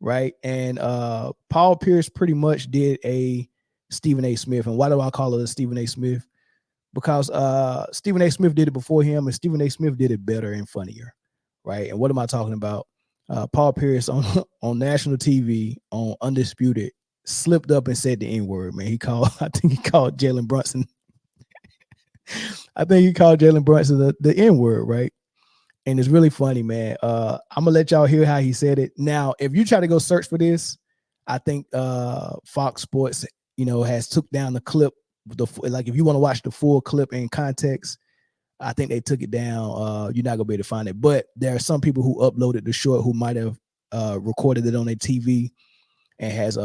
right? And Paul Pierce pretty much did a Stephen A. Smith. And why do I call it a Stephen A. Smith? Because Stephen A. Smith did it before him, and Stephen A. Smith did it better and funnier, right? And what am I talking about? Paul Pierce on national TV on Undisputed slipped up and said the N-word, man. I think he called Jalen Brunson. I think he called Jalen Brunson the N-word, right? And it's really funny, man. I'm gonna let y'all hear how he said it. Now, if you try to go search for this, I think Fox Sports, has took down the clip. Like if you want to watch the full clip in context, I think they took it down. You're not gonna be able to find it. But there are some people who uploaded the short who might have recorded it on their TV and has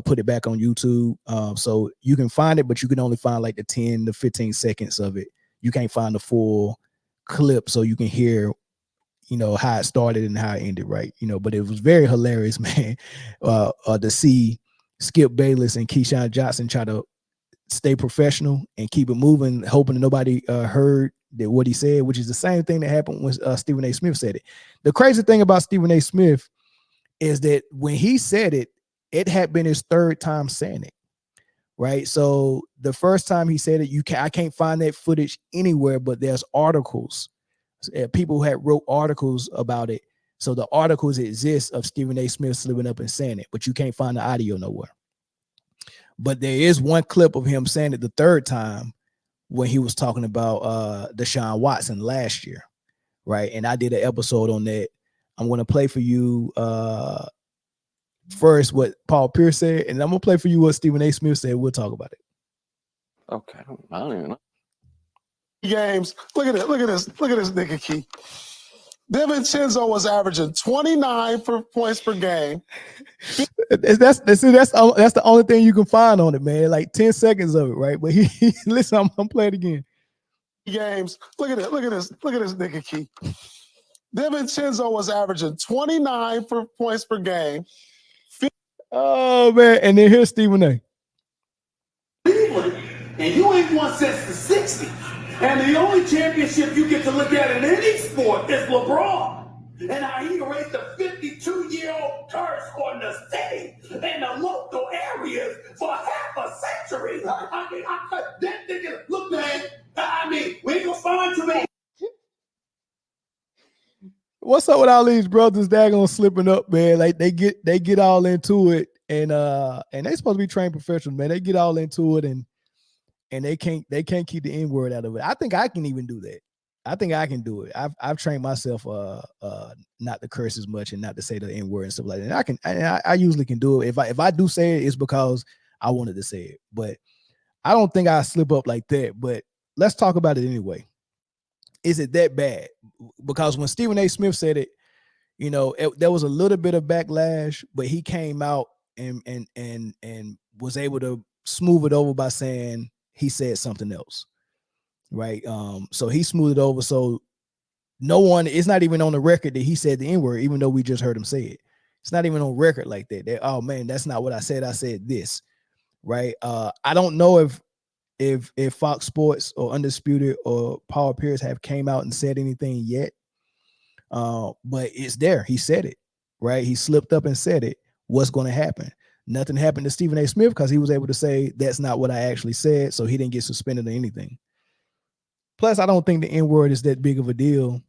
put it back on YouTube. So you can find it, but you can only find like the 10 to 15 seconds of it. You can't find the full clip so you can hear how it started and how it ended, right? But it was very hilarious, man, to see Skip Bayless and Keyshawn Johnson try to stay professional and keep it moving, hoping that nobody heard what he said, which is the same thing that happened when Stephen A. Smith said it. The crazy thing about Stephen A. Smith is that when he said it, it had been his third time saying it, right? So the first time he said it, I can't find that footage anywhere, but there's articles. People who had wrote articles about it. So the articles exist of Stephen A. Smith slipping up and saying it, but you can't find the audio nowhere. But there is one clip of him saying it the third time when he was talking about Deshaun Watson last year, right? And I did an episode on that. I'm going to play for you first what Paul Pierce said, and I'm going to play for you what Stephen A. Smith said. We'll talk about it. Okay, I don't even know. Games. Look at this nigga Key. DiVincenzo was averaging 29 points per game. That's the only thing you can find on it, man. Like 10 seconds of it, right? But he listen, I'm playing it again. Games. Look at this nigga Key. DiVincenzo was averaging 29 points per game. Oh man, and then here's Stephen A. And you ain't won since the 60s. And the only championship you get to look at in any sport is LeBron. And how he erased the 52-year-old curse on the city and the local areas for half a century. That nigga, look, man, we ain't gonna find too many. What's up with all these brothers daggone slipping up, man? Like they get all into it, and they supposed to be trained professionals, man. They get all into it, and they can't keep the N-word out of it. I think I can even do that. I think I can do it. I've trained myself not to curse as much and not to say the N-word and stuff like that. I usually can do it. If I do say it, it's because I wanted to say it. But I don't think I slip up like that. But let's talk about it anyway. Is it that bad? Because when Stephen A. Smith said it, there was a little bit of backlash, but he came out and was able to smooth it over by saying he said something else, right? So he smoothed it over. So it's not even on the record that he said the N-word, even though we just heard him say it. It's not even on record like that. Oh man, that's not what I said. I said this, right? I don't know if Fox Sports or Undisputed or Paul Pierce have came out and said anything yet. But it's there. He said it, right? He slipped up and said it. What's going to happen? Nothing happened to Stephen A. Smith because he was able to say that's not what I actually said, so he didn't get suspended or anything. Plus, I don't think the N-word is that big of a deal,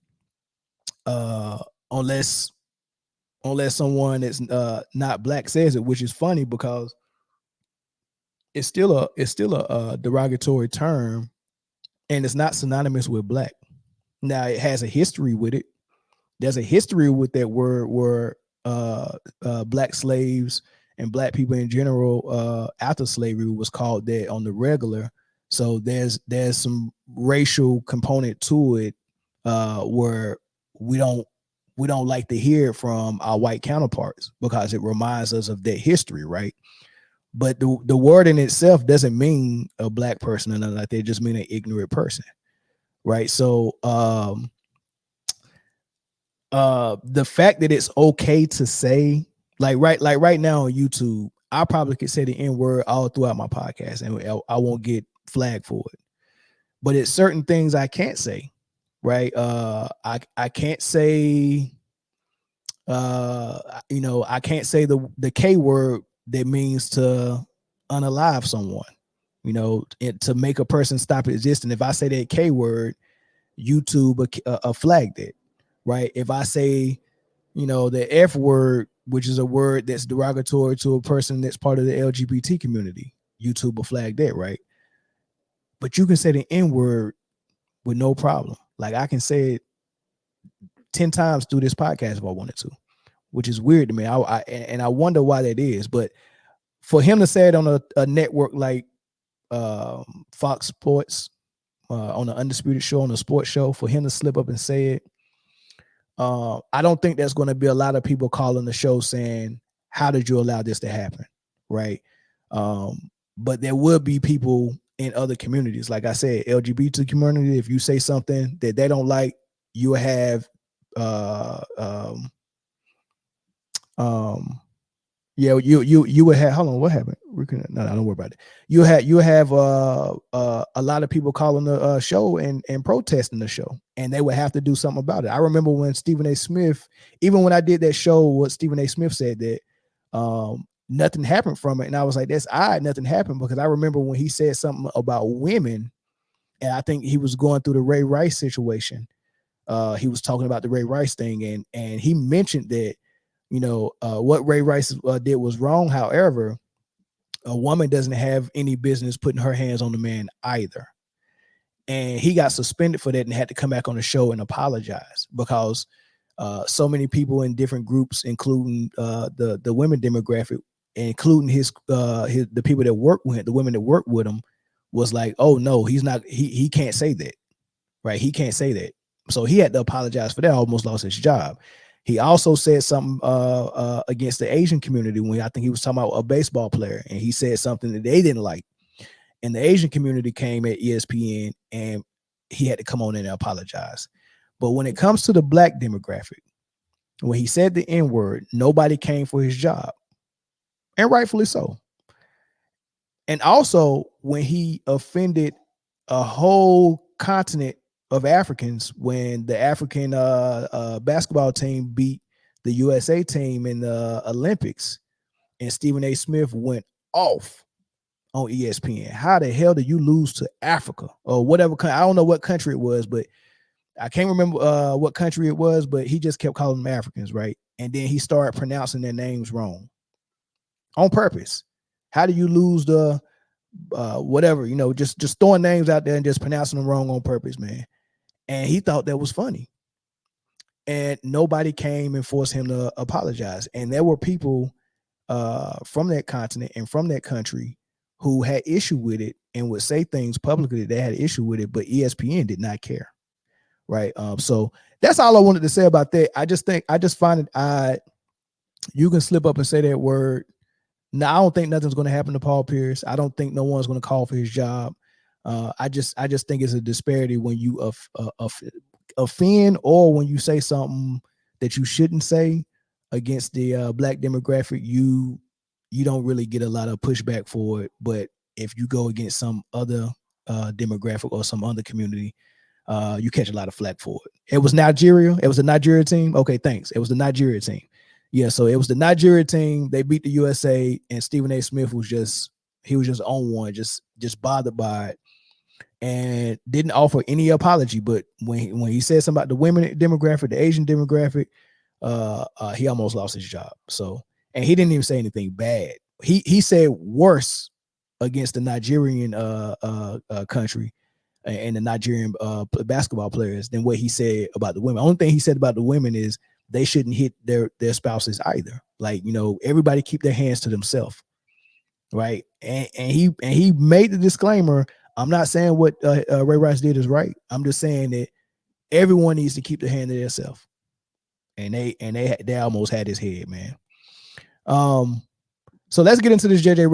unless someone that's not black says it, which is funny because it's still a derogatory term, and it's not synonymous with black. Now it has a history with it. There's a history with that word where black slaves and black people in general after slavery was called that on the regular. So there's some racial component to it where we don't like to hear it from our white counterparts because it reminds us of that history, right? But the word in itself doesn't mean a black person or nothing like that. It just mean an ignorant person, right? So the fact that it's okay to say right now on YouTube, I probably could say the N-word all throughout my podcast and I won't get flagged for it. But it's certain things I can't say, right? I can't say You know, I can't say the K word that means to unalive someone. You know, to make a person stop existing. If I say that K word, YouTube flagged it, right? If I say, you know, the F word, which is a word that's derogatory to a person that's part of the LGBT community, YouTube will flag that, right? But you can say the N word with no problem. Like I can say it 10 times through this podcast if I wanted to, which is weird to me. I wonder why that is. But for him to say it on a network like Fox Sports, on the Undisputed show, on the sports show, for him to slip up and say it, I don't think there's going to be a lot of people calling the show saying, how did you allow this to happen? Right. But there will be people in other communities. Like I said, LGBT community, if you say something that they don't like, you have, yeah, you would have, hold on, what happened? No, don't worry about it. You have a lot of people calling the show and protesting the show, and they would have to do something about it. I remember when Stephen A. Smith, even when I did that show, what Stephen A. Smith said that nothing happened from it, and I was like, that's odd, nothing happened, because I remember when he said something about women, and I think he was going through the Ray Rice situation. He was talking about the Ray Rice thing, and he mentioned that, you know, what Ray Rice did was wrong. However, a woman doesn't have any business putting her hands on the man either. And he got suspended for that and had to come back on the show and apologize, because so many people in different groups, including the women demographic, including the people that work with the women that work with him, was like, oh no, he's not, he can't say that, right? He can't say that. So he had to apologize for that. Almost lost his job. He also said something against the Asian community when I think he was talking about a baseball player, and he said something that they didn't like. And the Asian community came at ESPN, and he had to come on in and apologize. But when it comes to the black demographic, when he said the N-word, nobody came for his job, and rightfully so. And also when he offended a whole continent of Africans, when the African basketball team beat the USA team in the Olympics, and Stephen A. Smith went off on ESPN. How the hell did you lose to Africa or whatever? I don't know what country it was, but I can't remember what country it was, but he just kept calling them Africans, right? And then he started pronouncing their names wrong on purpose. How do you lose the whatever, you know, just throwing names out there and just pronouncing them wrong on purpose, man? And he thought that was funny. And nobody came and forced him to apologize. And there were people from that continent and from that country who had issue with it and would say things publicly that they had issue with it, but ESPN did not care. Right. So that's all I wanted to say about that. I just find it odd. You can slip up and say that word. Now, I don't think nothing's going to happen to Paul Pierce. I don't think no one's going to call for his job. I just think it's a disparity when you offend, or when you say something that you shouldn't say against the black demographic. You don't really get a lot of pushback for it. But if you go against some other demographic or some other community, you catch a lot of flack for it. It was Nigeria. It was the Nigeria team. Okay, thanks. It was the Nigeria team. Yeah, so it was the Nigeria team. They beat the USA, and Stephen A. Smith was just on one, just bothered by it, and didn't offer any apology. But when he said something about the women demographic, the Asian demographic, he almost lost his job. So, and he didn't even say anything bad. He said worse against the Nigerian country and the Nigerian basketball players than what he said about the women. Only thing he said about the women is they shouldn't hit their spouses either. Like, you know, everybody keep their hands to themselves, right? And he made the disclaimer. I'm not saying what Ray Rice did is right. I'm just saying that everyone needs to keep their hand to themselves. And they almost had his head, man. So let's get into this JJ